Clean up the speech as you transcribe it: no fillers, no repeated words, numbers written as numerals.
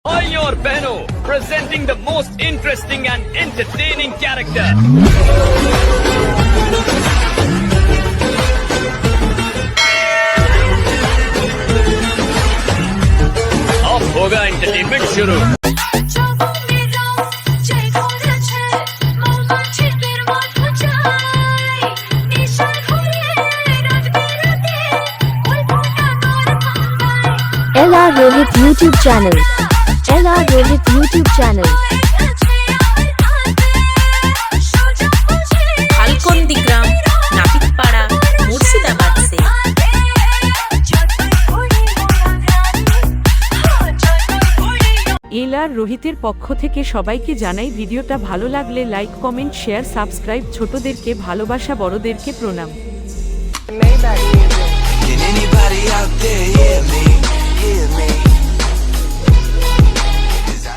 Bhai aur Behno, presenting the most interesting and entertaining character. अब होगा entertainment शुरू। LR Rohit YouTube channel. LR Rohit YouTube channel. খালকন্দি গ্রাম, নাপিতপাড়া, মুর্শিদাবাদ से। LR রোহিতের পক্ষ থেকে সবাইকে জানাই ভিডিওটা ভালো লাগলে লাইক কমেন্ট শেয়ার সাবস্ক্রাইব। ছোটদেরকে ভালোবাসা, বড়দেরকে প্রণাম। Can anybody out there hear me? Hear me?